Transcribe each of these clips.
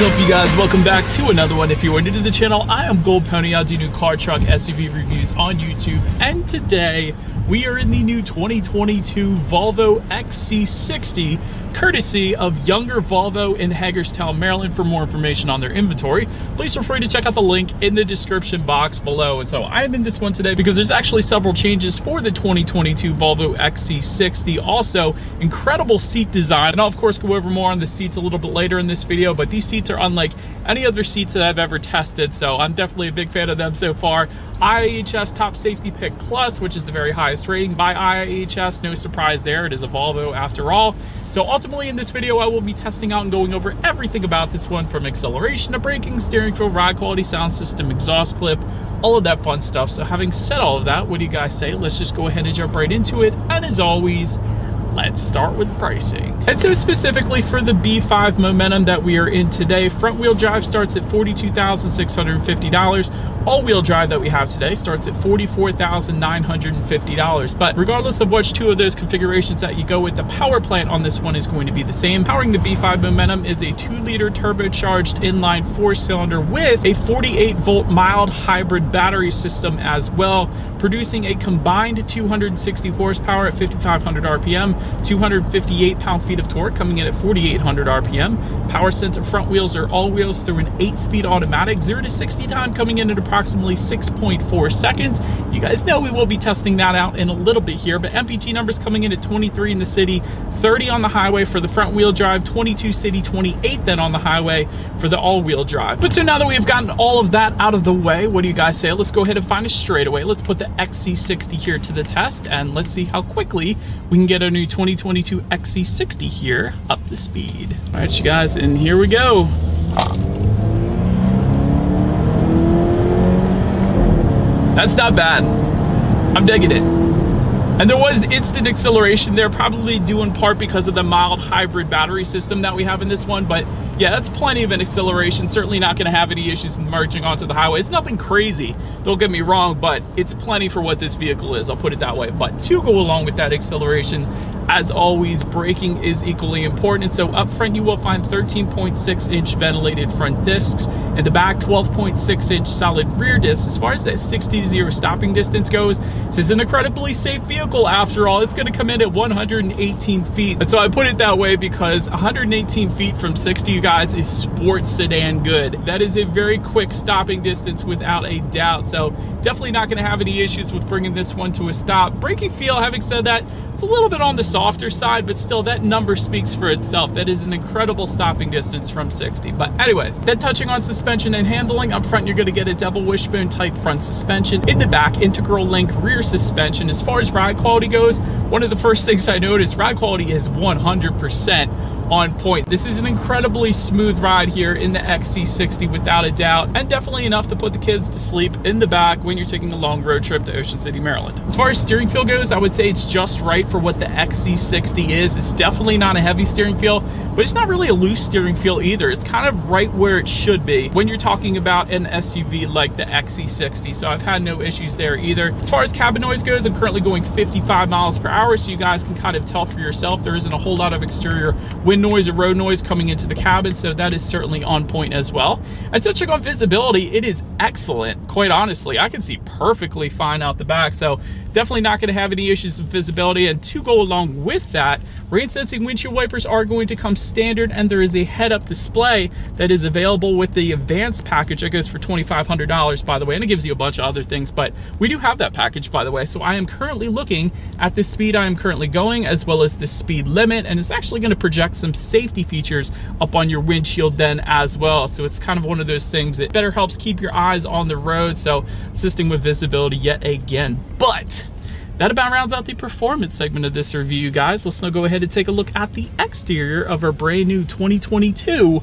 up, you guys? Welcome back to another one. If you are new to the channel, I am Gold Pony. I do new car, truck, SUV reviews on YouTube, and today we are in the new 2022 Volvo XC60, courtesy of Younger Volvo in Hagerstown, Maryland. For more information on their inventory, please feel free to check out the link in the description box below. And so I am in this one today because there's actually several changes for the 2022 Volvo XC60. Also, incredible seat design, and I'll of course go over more on the seats a little bit later in this video, but these seats are unlike any other seats that I've ever tested, so I'm definitely a big fan of them so far. IIHS Top Safety Pick Plus, which is the very highest rating by IIHS. No surprise there, it is a Volvo after all. So ultimately in this video, I will be testing out and going over everything about this one, from acceleration to braking, steering feel, ride quality, sound system, exhaust clip, all of that fun stuff. So having said all of that, what do you guys say? Let's just go ahead and jump right into it. And as always, let's start with pricing. And so specifically for the B5 Momentum that we are in today, front wheel drive starts at $42,650. All-wheel drive that we have today starts at $44,950. But regardless of which two of those configurations that you go with, the power plant on this one is going to be the same. Powering the B5 Momentum is a 2-liter turbocharged inline 4-cylinder with a 48-volt mild hybrid battery system as well, producing a combined 260 horsepower at 5,500 RPM, 258 pound-feet of torque coming in at 4,800 RPM. Power sensor front wheels are all wheels through an 8-speed automatic. 0 to 60 time coming in at approximately 6.4 seconds. You guys know we will be testing that out in a little bit here, but MPG numbers coming in at 23 in the city, 30 on the highway for the front wheel drive, 22 city, 28 then on the highway for the all-wheel drive. But so now that we've gotten all of that out of the way, what do you guys say? Let's go ahead and find a straightaway. Let's put the XC60 here to the test, and let's see how quickly we can get a new 2022 XC60 here up to speed. All right, you guys, and here we go. That's not bad. I'm digging it. And there was instant acceleration there, probably due in part because of the mild hybrid battery system that we have in this one. But yeah, that's plenty of an acceleration. Certainly not going to have any issues in merging onto the highway. It's nothing crazy, don't get me wrong, but it's plenty for what this vehicle is. I'll put it that way. But to go along with that acceleration, as always, braking is equally important. And so up front, you will find 13.6-inch ventilated front discs. In the back, 12.6-inch solid rear discs. As far as that 60 to 0 stopping distance goes, this is an incredibly safe vehicle after all. It's going to come in at 118 feet. And so I put it that way because 118 feet from 60, you guys, is sports sedan good. That is a very quick stopping distance without a doubt. So definitely not going to have any issues with bringing this one to a stop. Braking feel, having said that, it's a little bit on the softer side, but still that number speaks for itself. That is an incredible stopping distance from 60. But anyways, then touching on suspension and handling, up front you're going to get a double wishbone type front suspension. In the back, integral link rear suspension. As far as ride quality goes, one of the first things I noticed, ride quality is 100% on point. This is an incredibly smooth ride here in the XC60 without a doubt, and definitely enough to put the kids to sleep in the back when you're taking a long road trip to Ocean City, Maryland. As far as steering feel goes, I would say it's just right for what the XC60 is. It's definitely not a heavy steering feel, but it's not really a loose steering feel either. It's kind of right where it should be when you're talking about an SUV like the XC60, so I've had no issues there either. As far as cabin noise goes, I'm currently going 55 miles per hour, so you guys can kind of tell for yourself. There isn't a whole lot of exterior wind noise or road noise coming into the cabin, so that is certainly on point as well. And touching on visibility, it is excellent. Quite honestly, I can see perfectly fine out the back, so definitely not going to have any issues with visibility. And to go along with that, rain sensing windshield wipers are going to come standard, and there is a head-up display that is available with the advanced package that goes for $2,500, by the way, and it gives you a bunch of other things, but we do have that package, by the way. So I am currently looking at the speed I am currently going, as well as the speed limit, and it's actually going to project some safety features up on your windshield then as well. So it's kind of one of those things that better helps keep your eyes on the road, so assisting with visibility yet again. But that about rounds out the performance segment of this review, guys. Let's now go ahead and take a look at the exterior of our brand new 2022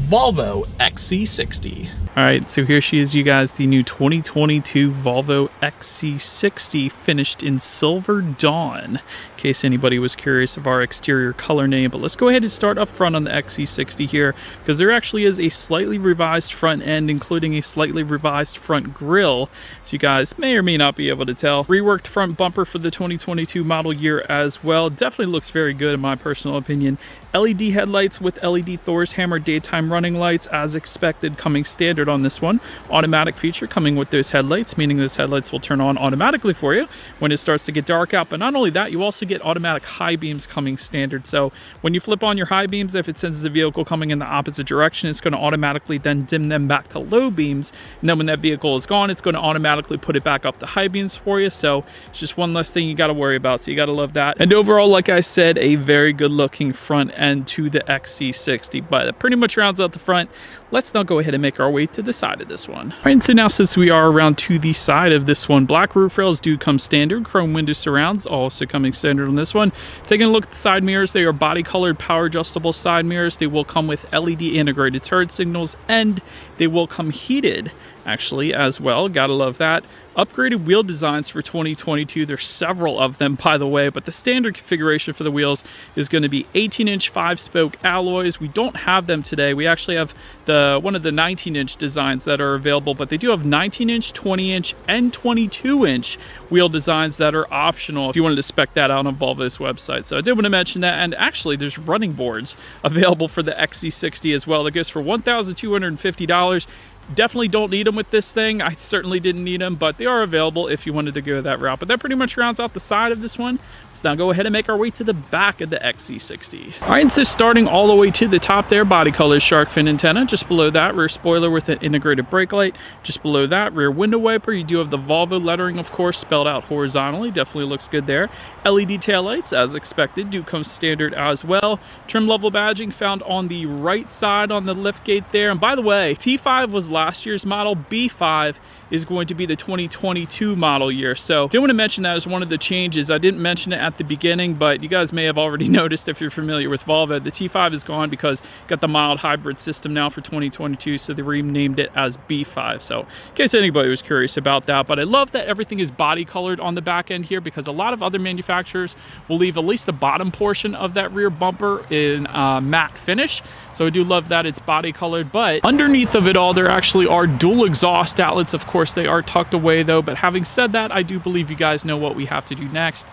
Volvo XC60. All right, so here she is, you guys, the new 2022 Volvo XC60 finished in Silver Dawn, in case anybody was curious of our exterior color name. But let's go ahead and start up front on the XC60 here, because there actually is a slightly revised front end, including a slightly revised front grille, so you guys may or may not be able to tell. Reworked front bumper for the 2022 model year as well. Definitely looks very good in my personal opinion. LED headlights with LED Thor's Hammer daytime daytime running lights as expected, coming standard on this one. Automatic feature coming with those headlights, meaning those headlights will turn on automatically for you when it starts to get dark out. But not only that, you also get automatic high beams coming standard. So when you flip on your high beams, if it senses a vehicle coming in the opposite direction, it's going to automatically then dim them back to low beams. And then when that vehicle is gone, it's going to automatically put it back up to high beams for you. So it's just one less thing you got to worry about. So you got to love that. And overall, like I said, a very good looking front end to the XC60. But that pretty much rounds out the front. Let's now go ahead and make our way to the side of this one. All right, so now since we are around to the side of this one, black roof rails do come standard. Chrome window surrounds also coming standard on this one. Taking a look at the side mirrors, they are body colored power adjustable side mirrors. They will come with LED integrated turn signals, and they will come heated actually as well. Gotta love that. Upgraded wheel designs for 2022. There's several of them, by the way, but the standard configuration for the wheels is going to be 18-inch 5-spoke alloys. We don't have them today. We actually have one of the 19-inch designs that are available, but they do have 19-inch, 20-inch, and 22-inch wheel designs that are optional if you wanted to spec that out on Volvo's website. So I did want to mention that. And actually, there's running boards available for the XC60 as well. That goes for $1,250. Definitely don't need them with this thing. I certainly didn't need them, but they are available if you wanted to go that route. But that pretty much rounds out the side of this one. Let's now go ahead and make our way to the back of the XC60. All right, so starting all the way to the top there, body color shark fin antenna. Just below that, rear spoiler with an integrated brake light. Just below that, rear window wiper. You do have the Volvo lettering, of course, spelled out horizontally. Definitely looks good there. LED taillights, as expected, do come standard as well. Trim level badging found on the right side on the lift gate there. And by the way, T5 was last year's model. B5 is going to be the 2022 model year. So I did want to mention that as one of the changes. I didn't mention it at the beginning, but you guys may have already noticed if you're familiar with Volvo. The T5 is gone because it got the mild hybrid system now for 2022, so they renamed it as B5. So in case anybody was curious about that, but I love that everything is body colored on the back end here, because a lot of other manufacturers will leave at least the bottom portion of that rear bumper in matte finish. So I do love that it's body colored, but underneath of it all, there actually are dual exhaust outlets. Of course, they are tucked away though, but having said that, I do believe you guys know what we have to do next.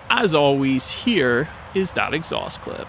As always, here is that exhaust clip.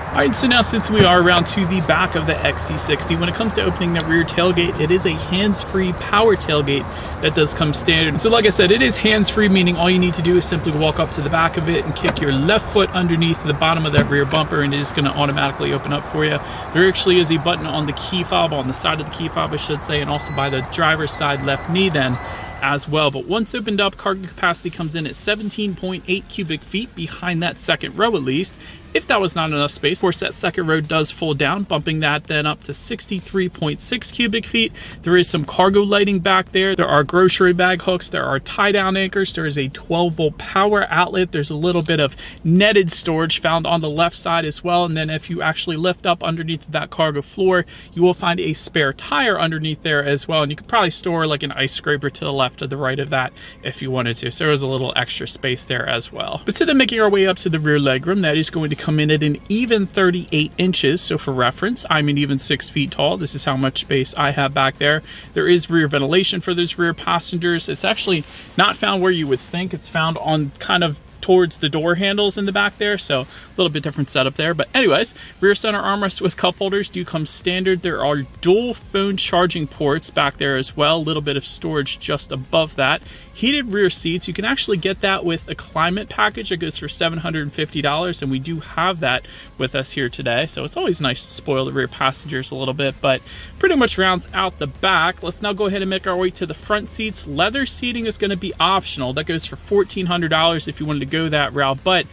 All right, so now since we are around to the back of the XC60, when it comes to opening the rear tailgate, it is a hands-free power tailgate that does come standard. So like I said, it is hands-free, meaning all you need to do is simply walk up to the back of it and kick your left foot underneath the bottom of that rear bumper, and it is going to automatically open up for you. There actually is a button on the key fob, on the side of the key fob, I should say, and also by the driver's side left knee then as well. But once opened up, cargo capacity comes in at 17.8 cubic feet behind that second row at least. If that was not enough space, of course, that second row does fold down, bumping that then up to 63.6 cubic feet. There is some cargo lighting back there. There are grocery bag hooks. There are tie-down anchors. There is a 12-volt power outlet. There's a little bit of netted storage found on the left side as well. And then if you actually lift up underneath that cargo floor, you will find a spare tire underneath there as well. And you could probably store like an ice scraper to the left or the right of that if you wanted to. So there was a little extra space there as well. But so then making our way up to the rear legroom, that is going to come in at an even 38 inches. So for reference, I'm an even 6 feet tall. This is how much space I have back there. There is rear ventilation for those rear passengers. It's actually not found where you would think. It's found on kind of towards the door handles in the back there, so a little bit different setup there. But anyways, rear center armrest with cup holders do come standard. There are dual phone charging ports back there as well, a little bit of storage just above that. Heated rear seats, you can actually get that with a climate package that goes for $750, and we do have that with us here today. So it's always nice to spoil the rear passengers a little bit, but pretty much rounds out the back. Let's now go ahead and make our way to the front seats. Leather seating is going to be optional. That goes for $1,400 if you wanted to go that route, but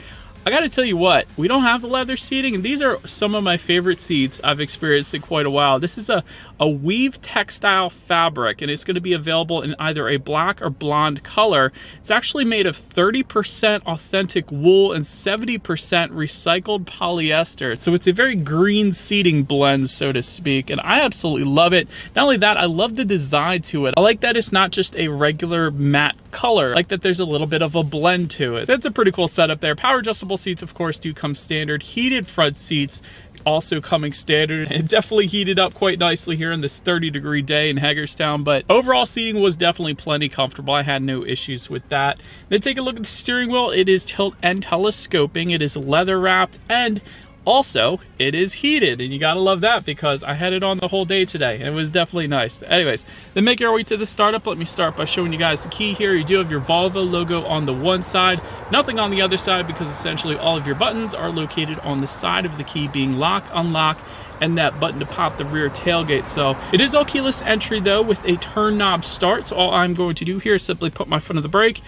I gotta tell you what, we don't have the leather seating, and these are some of my favorite seats I've experienced in quite a while. This is a weave textile fabric, and it's gonna be available in either a black or blonde color. It's actually made of 30% authentic wool and 70% recycled polyester. So it's a very green seating blend, so to speak, and I absolutely love it. Not only that, I love the design to it. I like that it's not just a regular matte color. I like that there's a little bit of a blend to it. That's a pretty cool setup there. Power adjustable seats, of course, do come standard. Heated front seats, also coming standard. It definitely heated up quite nicely here in this 30-degree day in Hagerstown, but overall seating was definitely plenty comfortable. I had no issues with that. Then take a look at the steering wheel. It is tilt and telescoping. It is leather wrapped, and also it is heated, and you gotta love that because I had it on the whole day today and it was definitely nice. But anyways, then make your way to the startup. Let me start by showing you guys the key here. You do have your Volvo logo on the one side, nothing on the other side, because essentially all of your buttons are located on the side of the key, being lock, unlock, and that button to pop the rear tailgate. So it is all keyless entry though, with a turn knob start. So all I'm going to do here is simply put my foot on the brake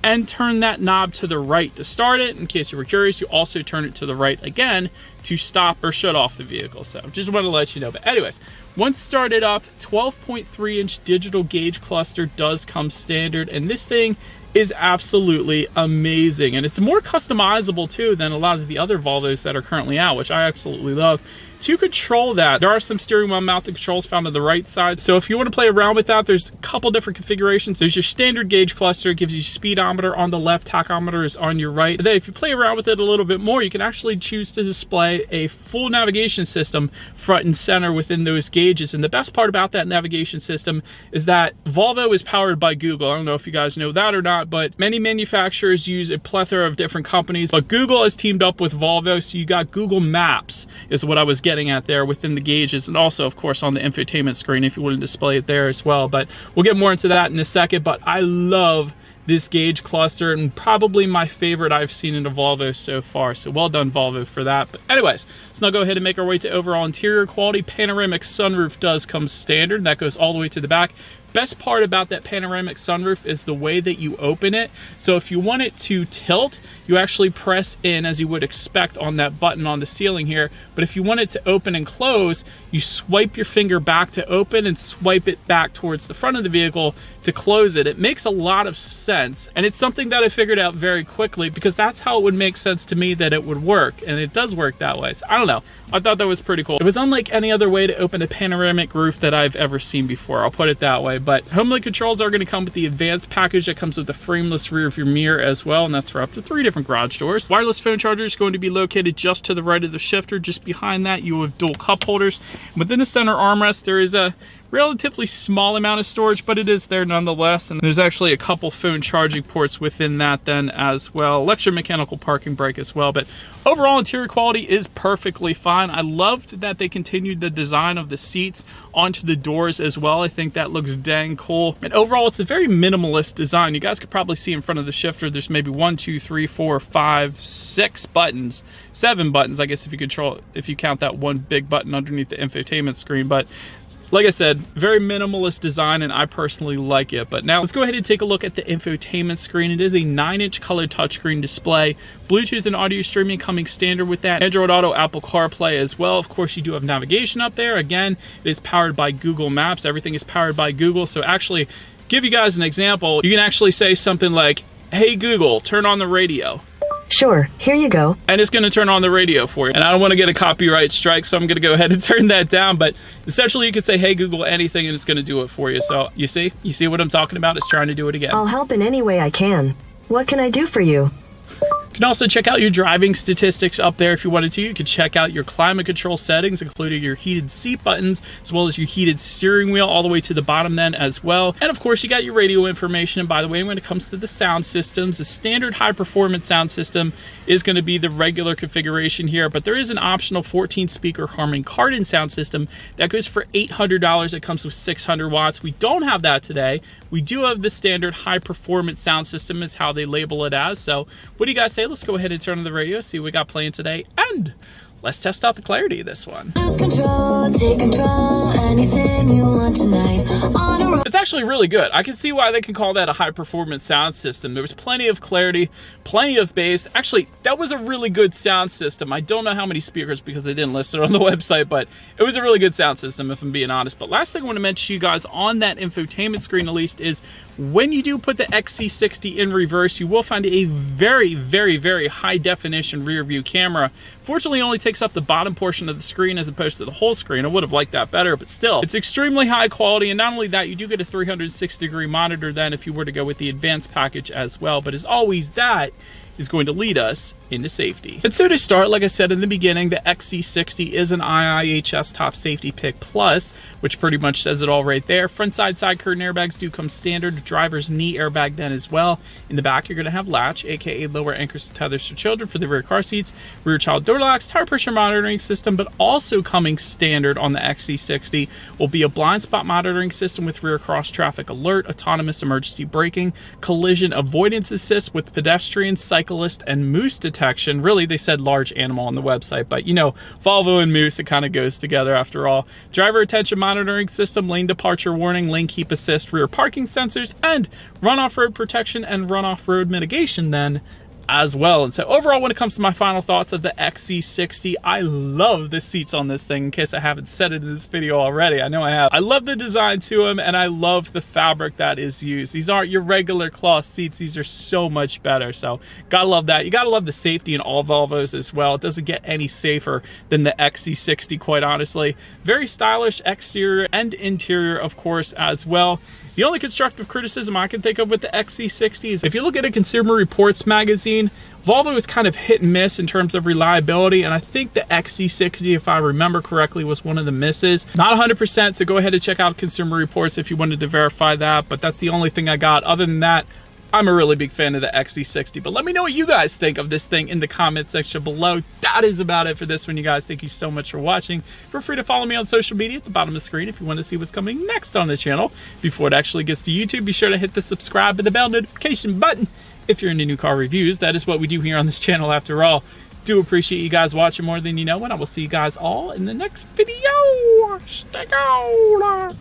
and turn that knob to the right to start it. In case you were curious, you also turn it to the right again to stop or shut off the vehicle. So just want to let you know. But anyways, once started up, 12.3-inch digital gauge cluster does come standard, and this thing is absolutely amazing. And it's more customizable too than a lot of the other Volvos that are currently out, which I absolutely love. To control that, there are some steering wheel mounted controls found on the right side. So if you want to play around with that, there's a couple different configurations. There's your standard gauge cluster. It gives you speedometer on the left, tachometer is on your right. And then if you play around with it a little bit more, you can actually choose to display a full navigation system front and center within those gauges. And the best part about that navigation system is that Volvo is powered by Google. I don't know if you guys know that or not, but many manufacturers use a plethora of different companies, but Google has teamed up with Volvo. So you got Google Maps is what I was getting at there within the gauges, and also of course on the infotainment screen if you want to display it there as well. But we'll get more into that in a second. But I love this gauge cluster, and probably my favorite I've seen in a Volvo so far. So well done Volvo for that. But anyways, let's now go ahead and make our way to overall interior quality. Panoramic sunroof does come standard. That goes all the way to the back. Best part about that panoramic sunroof is the way that you open it. So if you want it to tilt, you actually press in as you would expect on that button on the ceiling here. But if you want it to open and close, you swipe your finger back to open and swipe it back towards the front of the vehicle to close it. It makes a lot of sense, and it's something that I figured out very quickly because that's how it would make sense to me that it would work, and it does work that way. So I don't know, I thought that was pretty cool. It was unlike any other way to open a panoramic roof that I've ever seen before, I'll put it that way. But HomeLink controls are going to come with the advanced package that comes with the frameless rear view mirror as well, and that's for up to 3 different garage doors. Wireless phone charger is going to be located just to the right of the shifter. Just behind that, you have dual cup holders. Within the center armrest, there is a relatively small amount of storage, but it is there nonetheless. And there's actually a couple phone charging ports within that then as well. Electromechanical parking brake as well. But overall interior quality is perfectly fine. I loved that they continued the design of the seats onto the doors as well. I think that looks dang cool. And overall, it's a very minimalist design. You guys could probably see in front of the shifter, there's maybe 1, 2, 3, 4, 5, 6 buttons, 7 buttons, I guess, if you count that one big button underneath the infotainment screen. But like I said, very minimalist design, and I personally like it. But now let's go ahead and take a look at the infotainment screen. It is a 9-inch color touchscreen display. Bluetooth and audio streaming coming standard with that. Android Auto, Apple CarPlay as well. Of course, you do have navigation up there. Again, it is powered by Google Maps. Everything is powered by Google. So actually, give you guys an example, you can actually say something like, "Hey Google, turn on the radio." Sure, here you go. And it's going to turn on the radio for you. And I don't want to get a copyright strike, so I'm going to go ahead and turn that down. But essentially, you could say, "Hey Google, anything," and it's going to do it for you. So you see what I'm talking about? It's trying to do it again. I'll help in any way I can. What can I do for you? You can also check out your driving statistics up there if you wanted to. You can check out your climate control settings, including your heated seat buttons, as well as your heated steering wheel all the way to the bottom then as well. And of course, you got your radio information. And by the way, when it comes to the sound systems, the standard high-performance sound system is going to be the regular configuration here, but there is an optional 14-speaker Harman Kardon sound system that goes for $800. It comes with 600 watts. We don't have that today. We do have the standard high-performance sound system is how they label it as. So what do you guys say? Let's go ahead and turn on the radio, see what we got playing today, and let's test out the clarity of this one. Lose control, take control, anything you want tonight. It's actually really good. I can see why they can call that a high-performance sound system. There was plenty of clarity, plenty of bass. Actually, that was a really good sound system. I don't know how many speakers because they didn't list it on the website, but it was a really good sound system if I'm being honest. But last thing I want to mention to you guys on that infotainment screen at least is when you do put the XC60 in reverse, you will find a very, very, very high definition rear view camera. Fortunately, it only takes up the bottom portion of the screen as opposed to the whole screen. I would have liked that better, but still, it's extremely high quality. And not only that, you do get a 360-degree monitor then if you were to go with the advanced package as well. But as always, that is going to lead us into safety. And so to start, like I said in the beginning, the XC60 is an IIHS Top Safety Pick Plus, which pretty much says it all right there. Front side curtain airbags do come standard. Driver's knee airbag then as well. In the back, you're going to have latch, aka lower anchors and tethers for children for the rear car seats, rear child door locks, tire pressure monitoring system, but also coming standard on the XC60 will be a blind spot monitoring system with rear cross traffic alert, autonomous emergency braking, collision avoidance assist with pedestrian, cyclist, and moose detection. Really, they said large animal on the website, but you know, Volvo and moose, it kind of goes together after all. Driver attention monitoring system, lane departure warning, lane keep assist, rear parking sensors, and runoff road protection and runoff road mitigation then as well. And so overall, when it comes to my final thoughts of the XC60, I love the seats on this thing, in case I haven't said it in this video already. I know I have. I love the design to them, and I love the fabric that is used. These aren't your regular cloth seats. These are so much better. So gotta love that. You gotta love the safety in all Volvos as well. It doesn't get any safer than the XC60, quite honestly. Very stylish exterior and interior, of course, as well. The only constructive criticism I can think of with the XC60 is if you look at a Consumer Reports magazine, Volvo is kind of hit and miss in terms of reliability, and I think the XC60, if I remember correctly, was one of the misses. Not 100%, so go ahead and check out Consumer Reports if you wanted to verify that, but that's the only thing I got. Other than that, I'm a really big fan of the XC60, but let me know what you guys think of this thing in the comment section below. That is about it for this one, you guys. Thank you so much for watching. Feel free to follow me on social media at the bottom of the screen if you want to see what's coming next on the channel. Before it actually gets to YouTube, be sure to hit the subscribe and the bell notification button if you're into new car reviews. That is what we do here on this channel after all. Do appreciate you guys watching more than you know, and I will see you guys all in the next video. Stay gold.